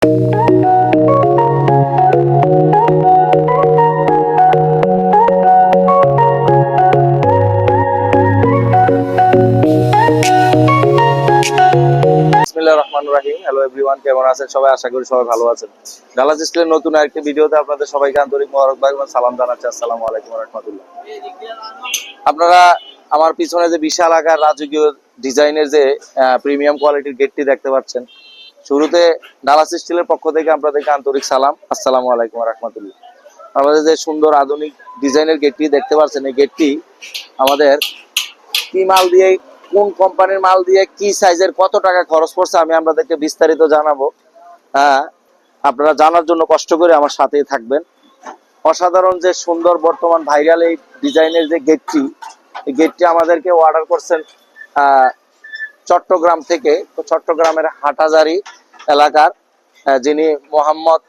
Hello everyone, কেমন আছেন সবাই? আশা করি সবাই ভালো আছেন। ডালাস স্টিলের নতুন আরেকটি ভিডিওতে আপনাদের সবাইকে আন্তরিক মোবারকবাদ এবং সালাম জানাচ্ছি। আসসালামু আলাইকুম ওয়া রাহমাতুল্লাহ। আপনারা আমার পিছনে যে বিশাল আকার রাজকীয় ডিজাইনের যে প্রিমিয়াম কোয়ালিটির গেটটি দেখতে পাচ্ছেন, শুরুতে ডালাস স্টিলের পক্ষ থেকে আপনাদেরকে আন্তরিক সালাম, আসসালামু আলাইকুম ওয়া রাহমাতুল্লাহ। আমাদের যে সুন্দর আধুনিক ডিজাইনের গেটটি দেখতে পাচ্ছেন, এই গেটটি আমাদের কি মাল দিয়ে, কোন কোম্পানির মাল দিয়ে, কি সাইজের, কত টাকা খরচ পড়ছে আমি আপনাদেরকে বিস্তারিত জানাবো। আপনারা জানার জন্য কষ্ট করে আমার সাথেই থাকবেন। অসাধারণ যে সুন্দর বর্তমান ভাইরাল এই ডিজাইনের যে গেটটি, এই গেটটি আমাদেরকে অর্ডার করছেন চট্টগ্রাম থেকে। তো চট্টগ্রামের হাটহাজারী এলাকার যিনি মোহাম্মদ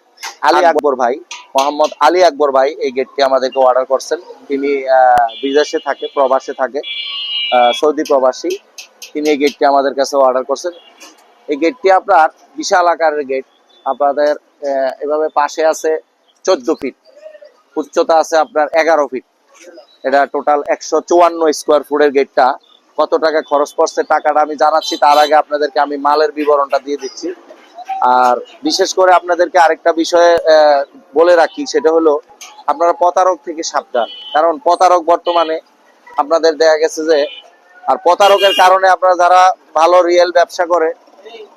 আলী আকবর ভাই এই গেটটি আমাদেরকে অর্ডার করছেন। তিনি বিদেশে থাকে, প্রবাসে থাকে, সৌদি প্রবাসী। তিনি এই গেটটি আমাদের কাছে অর্ডার করছেন। এই গেটটি আপনার বিশাল আকারের গেট। আপনাদের এভাবে পাশে আছে 14 ফিট, উচ্চতা আছে আপনার 11 ফিট। এটা টোটাল 154 স্কোয়ার ফুটের গেটটা। কত টাকা খরচ পড়ছে টাকাটা আমি জানাচ্ছি, তার আগে আপনাদেরকে আমি মালের বিবরণটা দিয়ে দিচ্ছি। আর বিশেষ করে আপনাদেরকে আরেকটা বিষয়ে বলে রাখি, সেটা হলো আপনারা প্রতারক থেকে সাবধান। কারণ প্রতারক বর্তমানে আপনাদের দেখা গেছে যে, আর প্রতারকের কারণে আপনারা যারা ভালো রিয়েল ব্যবসা করে,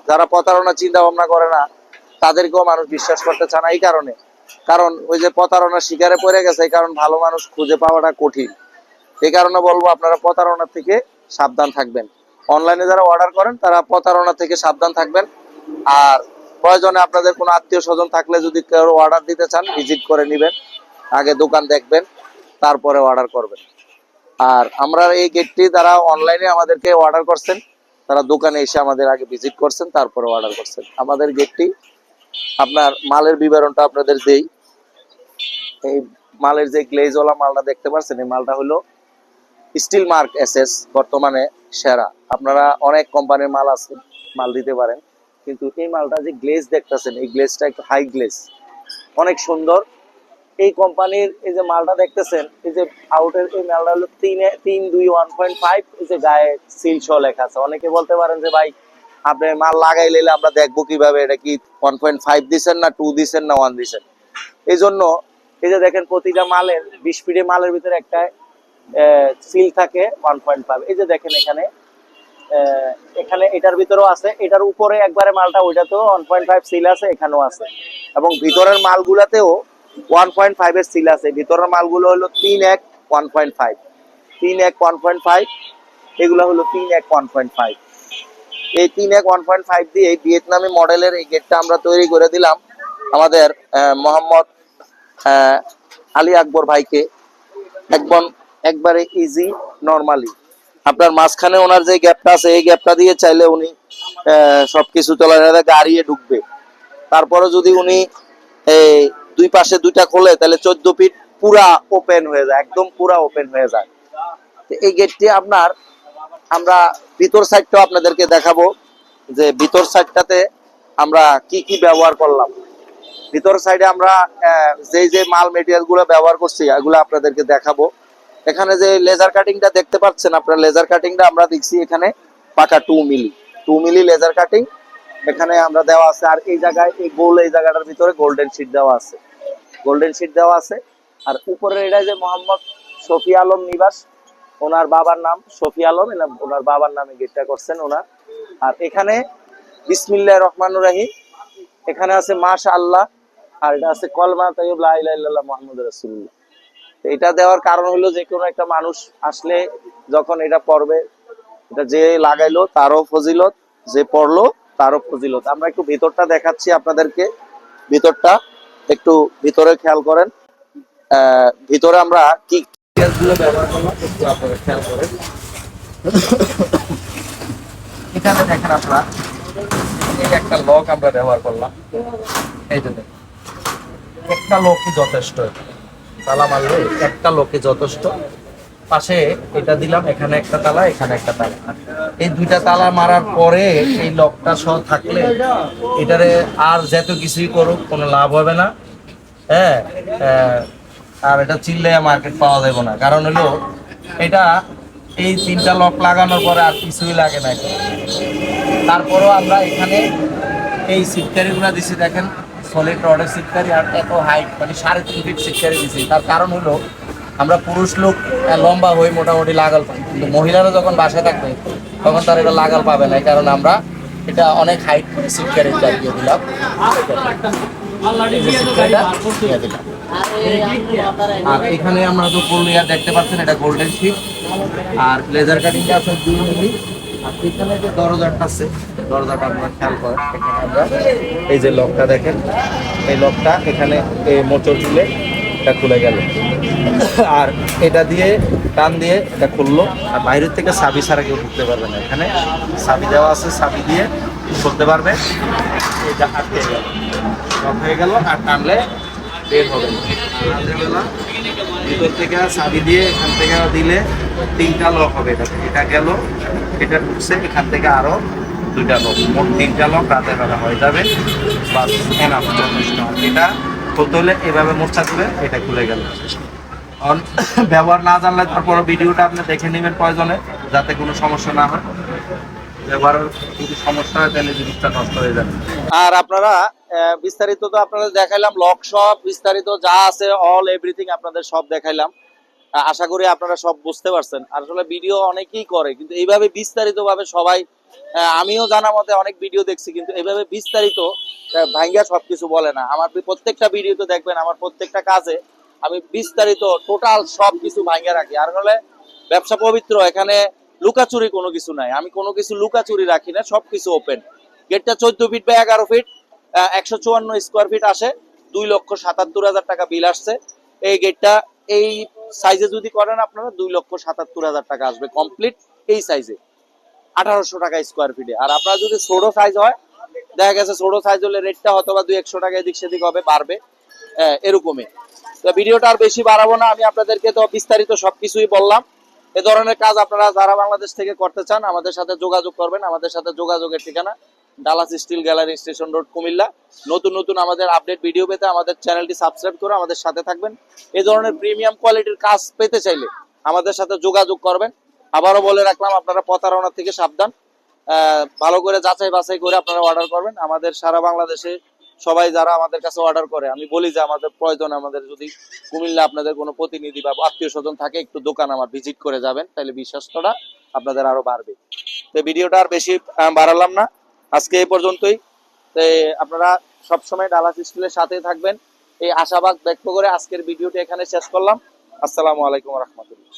যারা প্রতারণা চিন্তা ভাবনা করে না, তাদেরকেও মানুষ বিশ্বাস করতে চায় না। এই কারণে, কারণ ওই যে প্রতারণার শিকারে পড়ে গেছে, এই কারণ ভালো মানুষ খুঁজে পাওয়াটা কঠিন। এই কারণে বলবো আপনারা প্রতারণা থেকে সাবধান থাকবেন। অনলাইনে যারা অর্ডার করেন তারা প্রতারণা থেকে সাবধান থাকবেন। আর প্রয়োজনে আপনাদের কোনো আত্মীয় স্বজন থাকলে যদি কেউ অর্ডার দিতে চান, ভিজিট করে নেবেন, আগে দোকান দেখবেন, তারপরে অর্ডার করবেন। আর আমরা এই গেটটি যারা অনলাইনে আমাদেরকে অর্ডার করছেন, তারা দোকানে এসে আমাদের আগে ভিজিট করছেন, তারপরে অর্ডার করছেন। আমাদের গেটটি আপনার মালের বিবরণটা আপনাদের দেই। এই মালের যে গ্লেজওয়ালা মালটা দেখতে পাচ্ছেন, এই মালটা হলো স্টিল মার্ক এসএস, বর্তমানে সেরা। আপনারা অনেক কোম্পানির মাল আছে, মাল দিতে পারেন, কিন্তু এই মালটা যে গ্লেজ দেখতেছেন, এই গ্লেজটা একটু হাই গ্লেজ, অনেক সুন্দর। এই কোম্পানির এই যে মালটা দেখতেছেন, এই যে আউটের এই মালটা হলো 3.2 1.5। এই যে গায়ে সিল সহ লেখা আছে। অনেকে বলতে পারেন যে ভাই আপনি মাল লাগাই নিলে আমরা দেখবো কিভাবে এটা কি 1.5 দিচ্ছেন না 2 দিচ্ছেন না 1 দিচ্ছেন। এই জন্য এই যে দেখেন প্রতিটা মালের 20 ফিটে মালের ভিতরে একটা সিল থাকে 1.5। এই যে দেখেন এখানে এটার ভিতরেও আছে, এটার উপরে একবারে মালটা ওইটাতেও 1.5 সিল আছে, এখানেও আছে। এবং ভিতরের মালগুলাতেও 1.5 এর সিল আছে। ভিতরের মালগুলো হলো 3-1 1.5, 3-1 1.5, এগুলো হলো 3-1 1.5। এই 3-1 1.5 দিয়ে ভিয়েতনামি মডেলের এই গেটটা আমরা তৈরি করে দিলাম আমাদের মোহাম্মদ আলী আকবর ভাইকে। একবারে ইজি নরমালি। আপনার মাঝখানে ওনার যে গ্যাপটা আছে, এই গ্যাপটা দিয়ে চাইলে উনি সবকিছু চলে গাড়িয়ে ঢুকবে। তারপরে যদি উনি দুই পাশে দুইটা খোলে, তাহলে 14 ফিট পুরা ওপেন হয়ে যায়, একদম পুরা ওপেন হয়ে যায়। এই গেটটি আপনার আমরা ভিতর সাইডটাও আপনাদেরকে দেখাবো, যে ভিতর সাইডটাতে আমরা কি কি ব্যবহার করলাম। ভিতর সাইডে আমরা যে মাল মেটেরিয়াল গুলো ব্যবহার করছি এগুলো আপনাদেরকে দেখাবো। এখানে যে লেজার কাটিংটা দেখতে পাচ্ছেন, আপনার লেজার কাটিংটা আমরা দেখছি এখানে পাকা 2 মিলি লেজার কাটিং এখানে আমরা দেওয়া আছে। আর এই জায়গায় এই জায়গাটার ভিতরে গোল্ডেন শীট দেওয়া আছে। আর উপরে এটা যে মোহাম্মদ শফি আলম নিবাস, ওনার বাবার নাম শফি আলম, ওনার বাবার নামে গেটটা করছেন ওনার। আর এখানে বিসমিল্লাহির রহমানির রহিম, এখানে আছে মাশাআল্লাহ, আর এটা আছে কলমা তাইয়্যিব লা ইলাহা ইল্লাল্লাহ মুহাম্মাদুর রাসূলুল্লাহ। এটা দেওয়ার কারণ হলো যে কোনো একটা মানুষ আসলে যখন এটা পড়বে, এটা যে লাগাইলো তারও ফজিলত, যে পড়লো তারও ফজিলত। আমরা একটু ভিতরটা দেখাচ্ছি আপনাদেরকে। ভিতরটা একটু ভিতরে খেয়াল করেন। ভিতরে আমরা কি গ্যাসগুলো ব্যবহার করলাম একটু আপনারা খেয়াল করেন। এখানে দেখেন আপনারা এই একটা লক আমরা ব্যবহার করলাম। এই যে দেখেন, একটা লকই যথেষ্ট, তালা মারলে একটা লকই যথেষ্ট। পাশে এটা দিলাম, এখানে একটা তালা, এখানে একটা তালা। এই দুইটা তালা মারার পরে এই লকটা সহ থাকলে এটারে আর যত কিছুই করুক কোনো লাভ হবে না। হ্যাঁ, আর এটা চিল্লে মার্কেট পাওয়া যাবে না, কারণ হলো এটা এই 3টা লক লাগানোর পরে আর কিছুই লাগে না। তারপরেও আমরা এখানে এই সিটকারিগুলো দিছি, দেখেন সলিড রডের সিটকারি, আর এত হাইট মানে 3.5 ফিট সিটকারি দিছি। তার কারণ হলো আমরা পুরুষ লোক লম্বা হয়ে মোটামুটি লাগাল পাই, কিন্তু মহিলারা যখন বাসায় থাকবে তখন তার এটা লাগাল পাবে না। এই কারণে আমরা এটা অনেক হাইট করে সিটকারি লাগিয়ে দিলাম। আর এখানে আমরা তো ফুল লেয়ার দেখতে পাচ্ছেন, এটা গোল্ডেন শিট, আর লেজার কাটিংটা আছে 2 মিলি। আর এখানে যে দরজাটা আছে, দরজাটা আপনারা খেয়াল করেন, এখানে আমরা এই যে লকটা দেখেন, এই লকটা এখানে মোচড় দিলে এটা খুলে গেল, আর এটা দিয়ে টান দিয়ে এটা খুললো। আর বাইরের থেকে চাবি ছাড়া কেউ ঢুকতে পারবে না, এখানে চাবি দেওয়া আছে, চাবি দিয়ে খুলতে পারবে। এটা আটকে গেল, লক হয়ে গেল, আর টানলে বের হবে না। ভিতর থেকে চাবি দিয়ে এখান থেকে দিলে 3টা লক হবে। এটা গেল, এটা ঢুকছে, এখান থেকে আরো 2টা লক, মোট 3টা লক রাতে বেলা হয়ে যাবে। বাস এনাফ, যথেষ্ট। এটা খুলতে হলে এভাবে মোছা দিবে, এটা খুলে গেল। ব্যবহার না জানলে তারপর ভিডিওটা আপনি দেখে নেবেন প্রয়োজনে, যাতে কোনো সমস্যা না হয়। ব্যবহারের যদি সমস্যা হয় তাহলে জিনিসটা নষ্ট হয়ে যাবে। আর আপনারা বিস্তারিত তো আপনাদের দেখাইলাম, লক সব বিস্তারিত যা আছে অল এভরিথিং আপনাদের সব দেখাইলাম। আশা করি আপনারা সব বুঝতে পারছেন। আসলে ভিডিও অনেকেই করে, কিন্তু এইভাবে বিস্তারিত ভাবে সবাই, আমিও জানা মতে অনেক ভিডিও দেখছি, কিন্তু এইভাবে বিস্তারিত ভাঙ্গা সবকিছু বলে না। আমার প্রত্যেকটা ভিডিও তো দেখবেন, আমার প্রত্যেকটা কাজে আমি বিস্তারিত টোটাল সবকিছু ভাঙ্গা রাখি। আর হলে ব্যবসা পবিত্র, এখানে লুকাচুরি কোনো কিছু নাই, আমি কোনো কিছু লুকাচুরি রাখি না, সবকিছু ওপেন। গেটটা 14 feet by 11 feet, 154 square feet আসে, 2,77,000 টাকা বিল আসছে। এই গেটটা এই সাইজে যদি করেন আপনারা 2,77,000 টাকা আসবে কমপ্লিট এই সাইজে, 1800 টাকা স্কোয়ার ফিটে। আর আপনারা যদি ছোট সাইজ হয়, দেখা গেছে ছোট সাইজ হলে রেটটা হয়তো বা 200-100 টাকা এদিক সেদিক হবে, বাড়বে এরকমই। তো ভিডিওটা আর বেশি বাড়াবো না, আমি আপনাদেরকে তো বিস্তারিত সবকিছুই বললাম। এ ধরনের কাজ আপনারা যারা বাংলাদেশ থেকে করতে চান আমাদের সাথে যোগাযোগ করবেন। আমাদের সাথে যোগাযোগের ঠিকানা Dallas steel gallery, station road, Comilla. নতুন নতুন আমাদের আপডেট ভিডিও পেতে আমাদের চ্যানেলটি সাবস্ক্রাইব করে আমাদের সাথে থাকবেন। এই ধরনের প্রিমিয়াম কোয়ালিটির কাজ পেতে চাইলে আমাদের সাথে যোগাযোগ করবেন। আবারও বলে রাখলাম, আপনারা প্রতারণা থেকে সাবধান, ভালো করে যাচাই বাছাই করে আপনারা অর্ডার করবেন। আমাদের সারা বাংলাদেশে সবাই যারা আমাদের কাছে অর্ডার করে, আমি বলি যে আমাদের প্রয়োজন, আমাদের যদি কুমিল্লা আপনাদের কোনো প্রতিনিধি বা আত্মীয় স্বজন থাকে, একটু দোকান আমার ভিজিট করে যাবেন, তাহলে বিশ্বাসটা আপনাদের আরো বাড়বে। তো ভিডিওটা আর বেশি বাড়ালাম না, আজকে এই পর্যন্তই। আপনারা সবসময় ডালাস স্টিলের সাথে থাকবেন, এই আশাবাদ ব্যক্ত করে আজকের ভিডিওটি এখানে শেষ করলাম। আসসালামু আলাইকুম রহমতুল্লাহ।